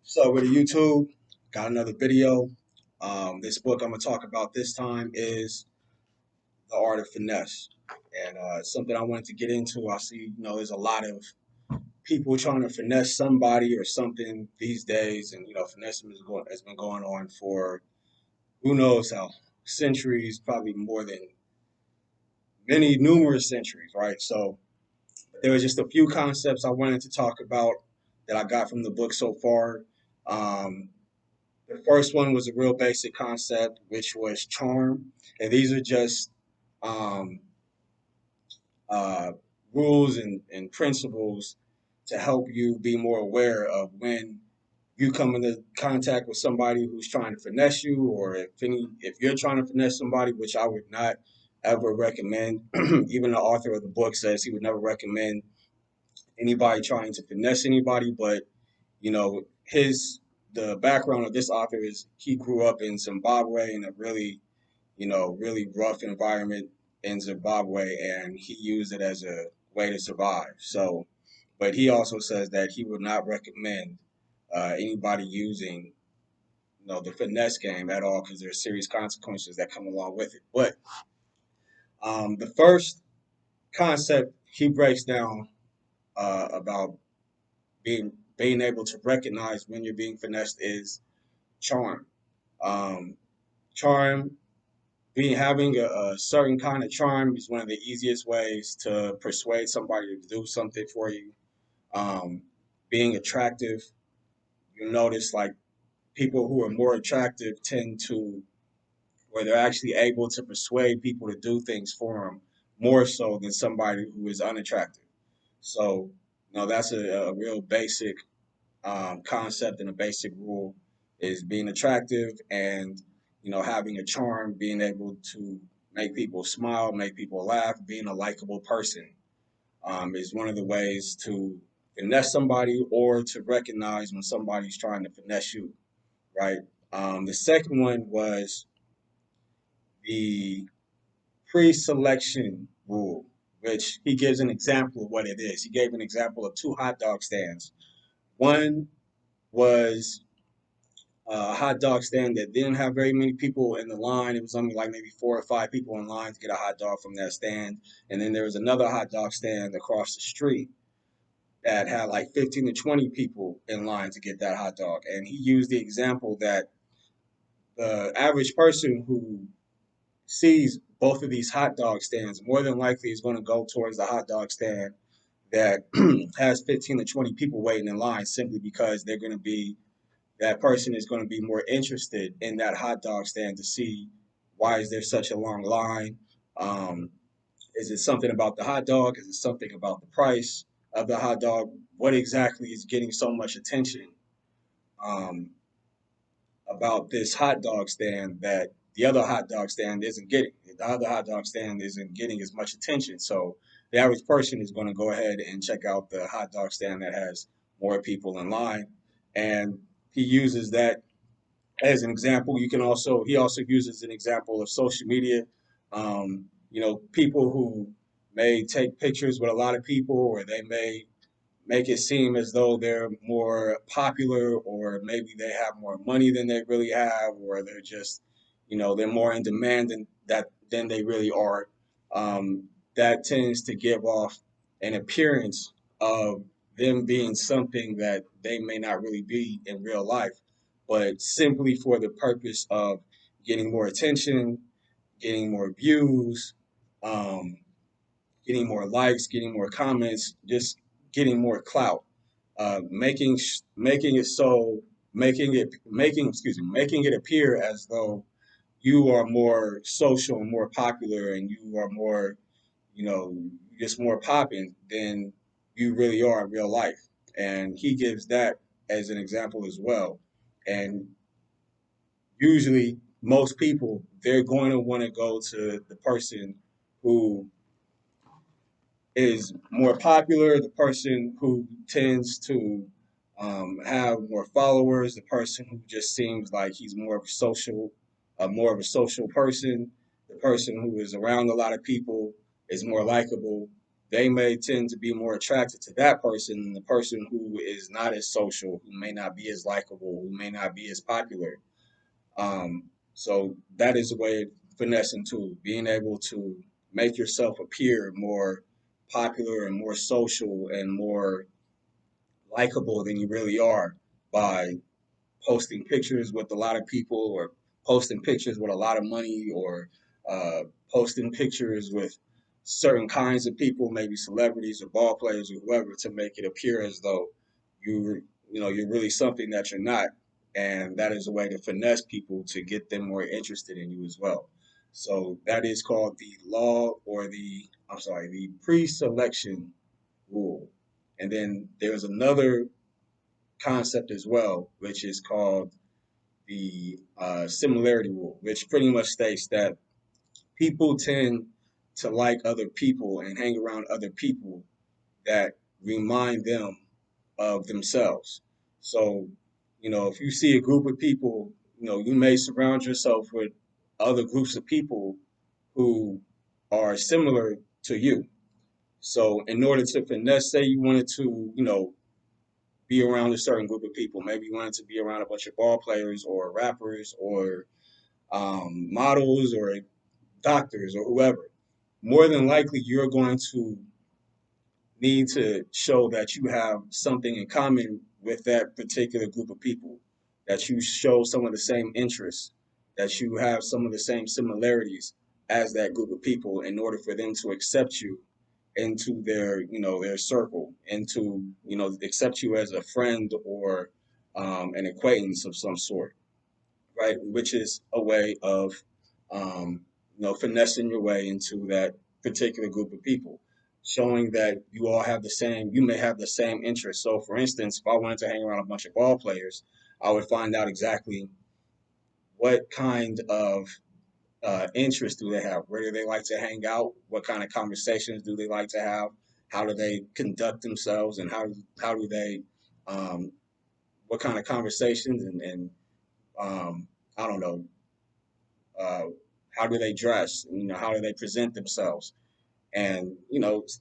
So with the YouTube, got another video. This book I'm gonna talk about this time is The Art of Finesse, and something I wanted to get into. I see, there's a lot of people trying to finesse somebody or something these days, and finessing has been going on for who knows how centuries, probably more than many numerous centuries, right? So there was just a few concepts I wanted to talk about that I got from the book so far. Um, The first one was a real basic concept, which was charm. And these are just um, uh, rules and principles to help you be more aware of when you come into contact with somebody who's trying to finesse you, or if you're trying to finesse somebody, which I would not ever recommend. Even the author of the book says he would never recommend anybody trying to finesse anybody, but his the background of this author is he grew up in Zimbabwe in a really, really rough environment in Zimbabwe, and he used it as a way to survive. So, but he also says that he would not recommend anybody using, the finesse game at all because there's serious consequences that come along with it. But the first concept he breaks down about being able to recognize when you're being finessed is charm. Um, Charm, being having a certain kind of charm is one of the easiest ways to persuade somebody to do something for you. Um, Being attractive, you notice like people who are more attractive tend to, where they're actually able to persuade people to do things for them more so than somebody who is unattractive. So, that's a real basic concept and a basic rule is being attractive and having a charm, being able to make people smile, make people laugh, being a likable person is one of the ways to finesse somebody or to recognize when somebody's trying to finesse you, right? The second one was the pre-selection rule, which he gives an example of what it is. He gave an example of two hot dog stands. One was a hot dog stand that didn't have very many people in the line. It was only like maybe four or five people in line to get a hot dog from that stand. And then there was another hot dog stand across the street that had like 15 to 20 people in line to get that hot dog. And he used the example that the average person who sees both of these hot dog stands more than likely is going to go towards the hot dog stand that has 15 to 20 people waiting in line simply because they're going to be that person is going to be more interested in that hot dog stand to see why is there such a long line. Um, is it something about the hot dog? Is it something about the price of the hot dog? What exactly is getting so much attention um, about this hot dog stand that the other hot dog stand isn't getting? The other hot dog stand isn't getting as much attention. So the average person is going to go ahead and check out the hot dog stand that has more people in line. And he uses that as an example. He also uses an example of social media. People who may take pictures with a lot of people, or they may make it seem as though they're more popular, or maybe they have more money than they really have, or they're just, they're more in demand than they really are. That tends to give off an appearance of them being something that they may not really be in real life, but simply for the purpose of getting more attention, getting more views, um, getting more likes, getting more comments, just getting more clout, making it so making it appear as though you are more social and more popular, and you are more, you know just more popping than you really are in real life. And he gives that as an example as well. And usually, most people, they're going to want to go to the person who is more popular, the person who tends to have more followers, the person who just seems like he's more of a social person, the person who is around a lot of people is more likable. they may tend to be more attracted to that person than the person who is not as social, who may not be as likable, who may not be as popular. So that is a way of finessing too, being able to make yourself appear more popular and more social and more likable than you really are by posting pictures with a lot of people, or posting pictures with a lot of money, or uh, posting pictures with certain kinds of people, maybe celebrities or ball players or whoever, to make it appear as though you you're really something that you're not. And that is a way to finesse people to get them more interested in you as well. So that is called the law, or the pre-selection rule. And then there's another concept as well, which is called the similarity rule, which pretty much states that people tend to like other people and hang around other people that remind them of themselves. So, if you see a group of people, you may surround yourself with other groups of people who are similar to you. So, in order to finesse, say you wanted to, be around a certain group of people. Maybe you wanted to be around a bunch of ball players or rappers or models or doctors or whoever. More than likely, you're going to need to show that you have something in common with that particular group of people, that you show some of the same interests, that you have some of the same similarities as that group of people in order for them to accept you into their circle, into accept you as a friend or an acquaintance of some sort, right? Which is a way of finessing your way into that particular group of people, showing that you may have the same interests. So, for instance, if I wanted to hang around a bunch of ball players, I would find out exactly what kind of interests do they have? Where do they like to hang out? What kind of conversations do they like to have? How do they conduct themselves, and how do they what kind of conversations and I don't know, uh, how do they dress? How do they present themselves? And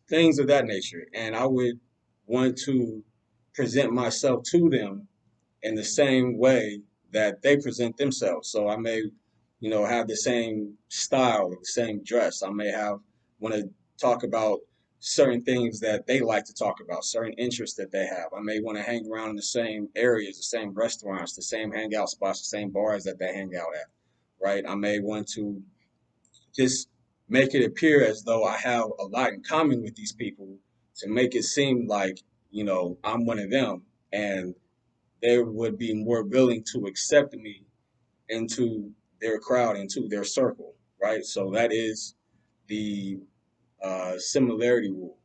things of that nature. And I would want to present myself to them in the same way that they present themselves. So I may, have the same style, the same dress. I may have want to talk about certain things that they like to talk about, certain interests that they have. I may want to hang around in the same areas, the same restaurants, the same hangout spots, the same bars that they hang out at, right? I may want to just make it appear as though I have a lot in common with these people, to make it seem like, I'm one of them, and they would be more willing to accept me into their crowd, into their circle, right? So that is the similarity rule.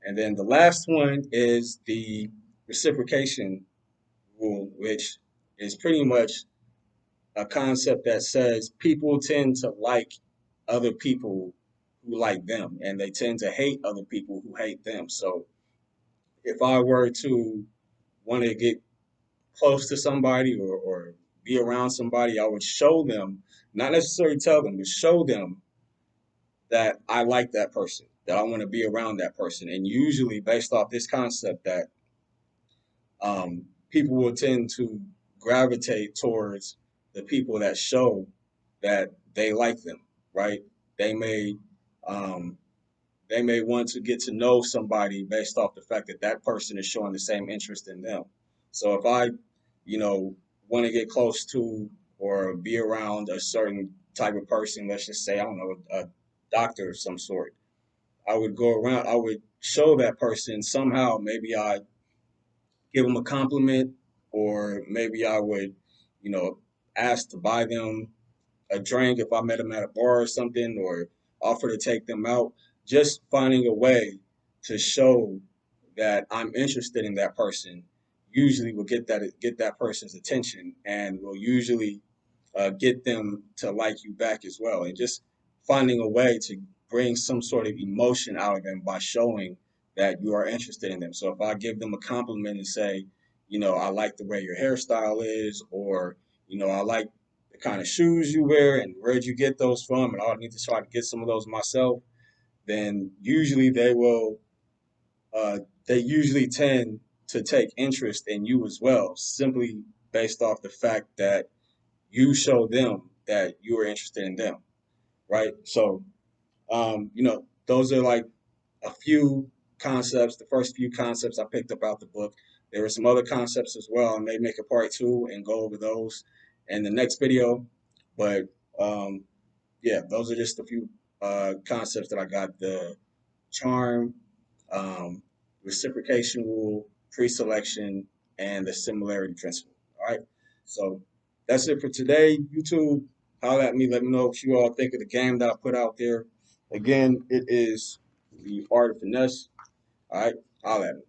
And then the last one is the reciprocation rule, which is pretty much a concept that says people tend to like other people who like them, and they tend to hate other people who hate them. So if I were to want to get close to somebody, or be around somebody, I would show them, not necessarily tell them, but show them that I like that person, that I want to be around that person. And usually, based off this concept, that people will tend to gravitate towards the people that show that they like them, right? They may um, they may want to get to know somebody based off the fact that that person is showing the same interest in them. So if I, want to get close to or be around a certain type of person, let's just say, I don't know, a doctor of some sort, I would show that person somehow. Maybe I give them a compliment, or maybe I would, you know, ask to buy them a drink if I met them at a bar or something, or offer to take them out. Just finding a way to show that I'm interested in that person usually will get that person's attention, and will usually get them to like you back as well. And just finding a way to bring some sort of emotion out of them by showing that you are interested in them. So if I give them a compliment and say, I like the way your hairstyle is, or, I like the kind of shoes you wear, and where'd you get those from, and I need to try to get some of those myself. then usually they will they usually tend to take interest in you as well, simply based off the fact that you show them that you are interested in them, right? So, those are like a few concepts, the first few concepts I picked up out the book. There were some other concepts as well. I may make a part two and go over those in the next video. But um, yeah, those are just a few concepts that I got: the charm, um, reciprocation rule, pre-selection, and the similarity principle. All right. So that's it for today. YouTube, holler at me. Let me know what you all think of the game that I put out there. Again, it is the art of finesse. All right. Holler at me.